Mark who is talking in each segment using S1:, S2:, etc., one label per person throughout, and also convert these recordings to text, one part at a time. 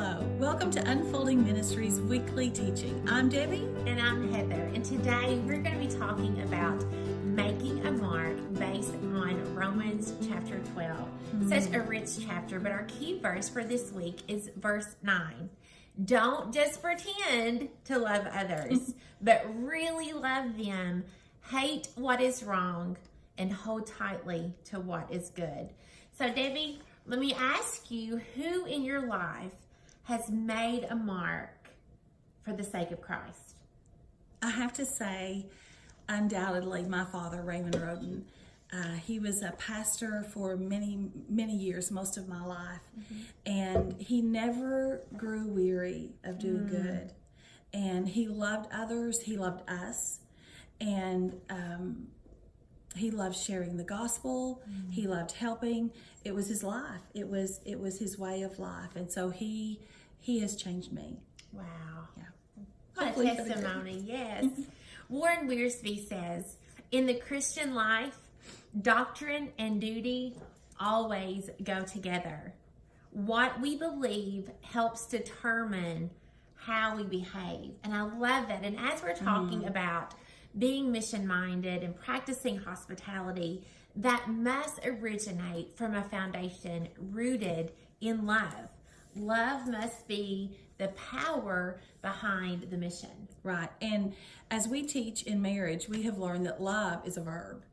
S1: Hello, welcome to Unfolding Ministries Weekly Teaching. I'm Debbie.
S2: And I'm Heather. And today we're going to be talking about making a mark based on Romans chapter 12. Such a rich chapter, but our key verse for this week is verse 9. Don't just pretend to love others, but really love them. Hate what is wrong and hold tightly to what is good. So Debbie, let me ask you, who in your life has made a mark for the sake of Christ?
S1: I have to say, undoubtedly, my father, Raymond Roden. He was a pastor for many, many years, most of my life. And he never grew weary of doing good. And he loved others. He loved us. And he loved sharing the gospel. He loved helping. It was his life. It was his way of life. And so he has changed me.
S2: Wow.
S1: Yeah.
S2: What a testimony, yes. Warren Wiersbe says, in the Christian life, doctrine and duty always go together. What we believe helps determine how we behave. And I love that. And as we're talking about being mission-minded and practicing hospitality, that must originate from a foundation rooted in love. Love must be the power behind the mission.
S1: Right. And as we teach in marriage, we have learned that love is a verb,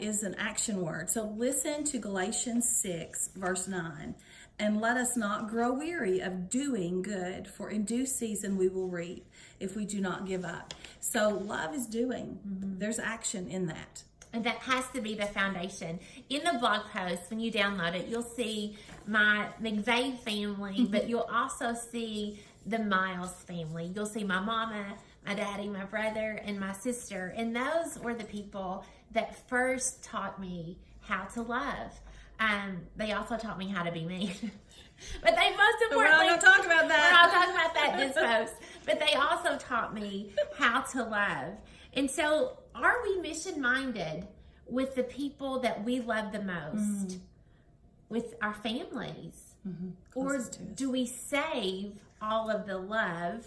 S1: is an action word. So listen to Galatians 6, verse 9. And let us not grow weary of doing good, for in due season we will reap if we do not give up. So love is doing. There's action in that.
S2: And that has to be the foundation. In the blog post, when you download it, you'll see my McVeigh family, but you'll also see the Miles family. You'll see my mama, my daddy, my brother, and my sister. And those were the people that first taught me how to love. They also taught me how to be mean. But they most importantly,
S1: we're not going to talk about that.
S2: We're not talking about that this post. But they also taught me how to love. And so, are we mission-minded with the people that we love the most, with our families? Or do we save all of the love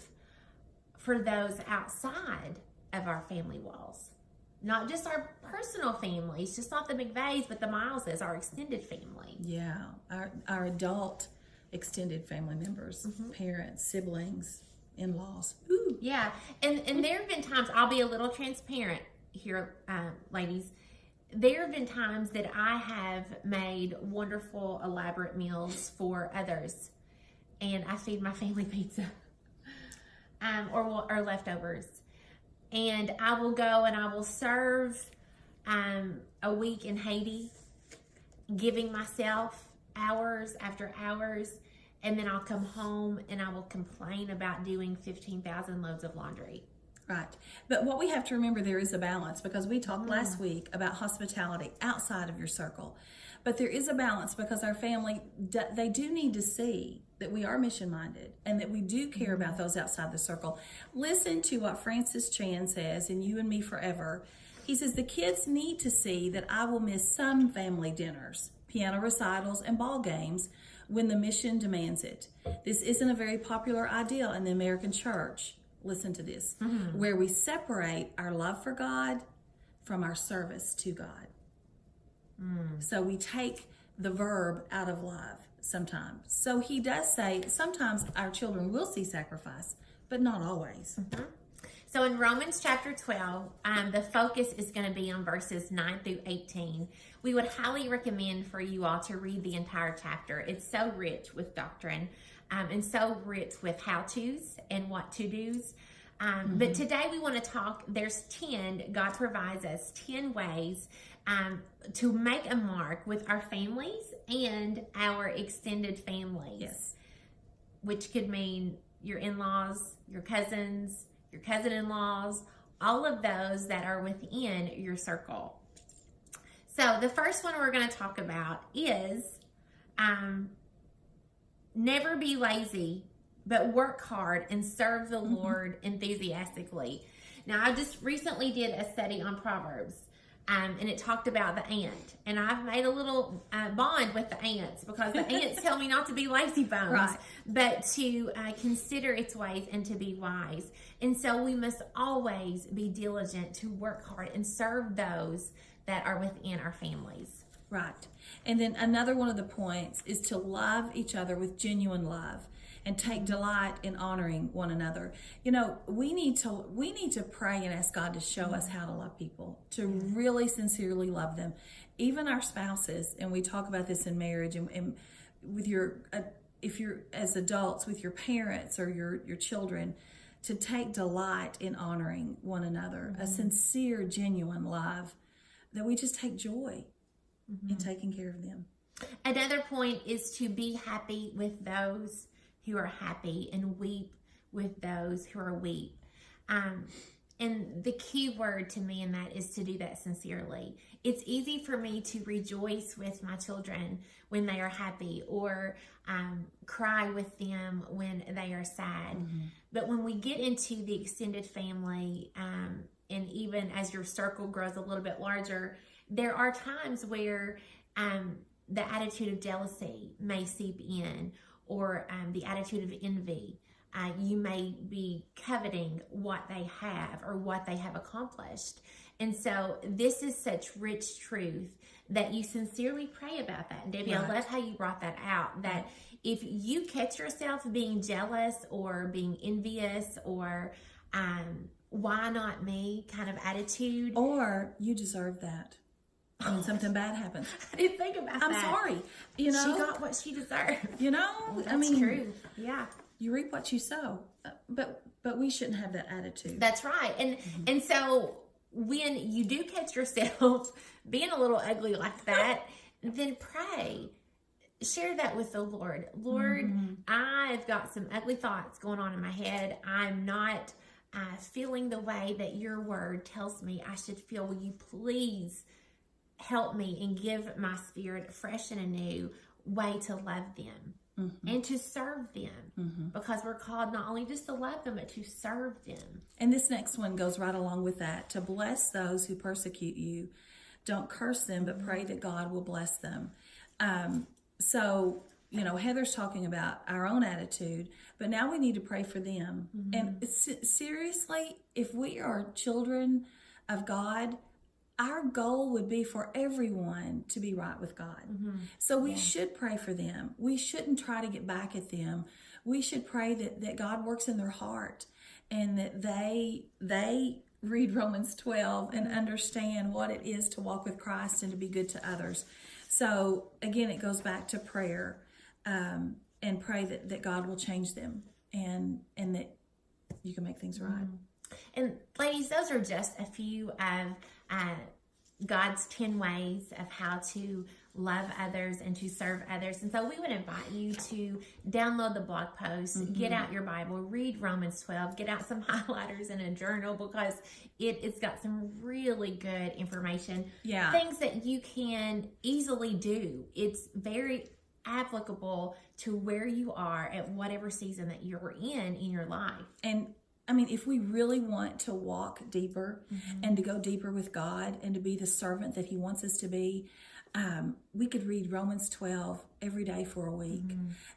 S2: for those outside of our family walls? Not just our personal families, just not the McVeighs, but the Mileses, our extended family.
S1: Yeah, our adult extended family members, parents, siblings, in-laws. Ooh.
S2: Yeah, and there have been times, I'll be a little transparent here, ladies. There have been times that I have made wonderful, elaborate meals for others, and I feed my family pizza or leftovers. And I will go and I will serve a week in Haiti, giving myself hours after hours, and then I'll come home and I will complain about doing 15,000 loads of laundry.
S1: Right. But what we have to remember, there is a balance, because we talked last week about hospitality outside of your circle. But there is a balance, because our family, they do need to see that we are mission-minded and that we do care about those outside the circle. Listen to what Francis Chan says in You and Me Forever. He says, the kids need to see that I will miss some family dinners, piano recitals, and ball games when the mission demands it. This isn't a very popular ideal in the American church. Listen to this, where we separate our love for God from our service to God. So we take the verb out of love sometimes. So he does say sometimes our children will see sacrifice, but not always.
S2: So in Romans chapter 12, the focus is going to be on verses 9 through 18. We would highly recommend for you all to read the entire chapter. It's so rich with doctrine and so rich with how-tos and what to-dos. But today we want to talk, there's 10, God provides us 10 ways to make a mark with our families and our extended families.
S1: Yes.
S2: Which could mean your in-laws, your cousins, your cousin-in-laws, all of those that are within your circle. So the first one we're going to talk about is never be lazy, but work hard and serve the Lord enthusiastically. Now, I just recently did a study on Proverbs. and it talked about the ant. And I've made a little bond with the ants, because the ants tell me not to be lazy bones,
S1: Right.
S2: but to consider its ways and to be wise. And so we must always be diligent to work hard and serve those that are within our families.
S1: Right. And then another one of the points is to love each other with genuine love and take delight in honoring one another. You know, we need to pray and ask God to show us how to love people, to really sincerely love them, even our spouses. And we talk about this in marriage and with your, if you're as adults with your parents or your children, to take delight in honoring one another, a sincere, genuine love, that we just take joy in taking care of them.
S2: Another point is to be happy with those who are happy and weep with those who are weep. And the key word to me in that is to do that sincerely. It's easy for me to rejoice with my children when they are happy, or cry with them when they are sad. But when we get into the extended family, and even as your circle grows a little bit larger, there are times where the attitude of jealousy may seep in, or the attitude of envy. You may be coveting what they have or what they have accomplished. And so this is such rich truth that you sincerely pray about that. And Debbie,
S1: Right.
S2: I love how you brought that out, that if you catch yourself being jealous or being envious or why not me kind of attitude.
S1: Or you deserve that when something bad happens.
S2: I didn't think about
S1: I'm
S2: that.
S1: sorry. You know,
S2: She got what she deserved.
S1: you know,
S2: That's true. Yeah.
S1: You reap what you sow, but we shouldn't have that attitude.
S2: That's right. And so when you do catch yourself being a little ugly like that, then pray. Share that with the Lord. Lord, I've got some ugly thoughts going on in my head. I'm not feeling the way that your word tells me I should feel. Will you please help me and give my spirit a fresh and a new way to love them and to serve them, because we're called not only just to love them, but to serve them.
S1: And this next one goes right along with that, to bless those who persecute you. Don't curse them, but pray that God will bless them. So, you know, Heather's talking about our own attitude, but now we need to pray for them. And seriously, if we are children of God, our goal would be for everyone to be right with God. So we should pray for them. We shouldn't try to get back at them. We should pray that God works in their heart and that they read Romans 12 and understand what it is to walk with Christ and to be good to others. So again, it goes back to prayer, and pray that God will change them and that you can make things right.
S2: And ladies, those are just a few of God's 10 ways of how to love others and to serve others. And so we would invite you to download the blog post, get out your Bible, read Romans 12, get out some highlighters and a journal, because it's got some really good information.
S1: Yeah.
S2: Things that you can easily do. It's very applicable to where you are at whatever season that you're in your life.
S1: And I mean, if we really want to walk deeper and to go deeper with God and to be the servant that he wants us to be, we could read Romans 12 every day for a week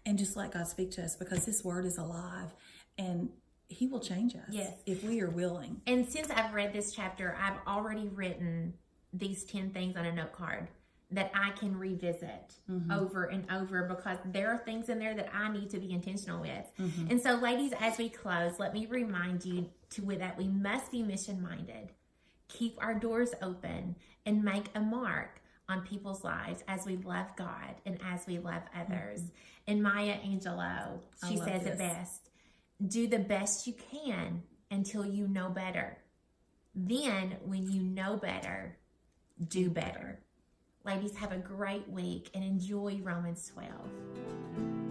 S1: and just let God speak to us, because this word is alive and he will change us if we are willing.
S2: And since I've read this chapter, I've already written these 10 things on a note card that I can revisit over and over, because there are things in there that I need to be intentional with. And so, ladies, as we close, let me remind you that we must be mission-minded, keep our doors open, and make a mark on people's lives as we love God and as we love others. And Maya Angelou, she says it best: do the best you can until you know better. Then, when you know better, do better. Ladies, have a great week and enjoy Romans 12.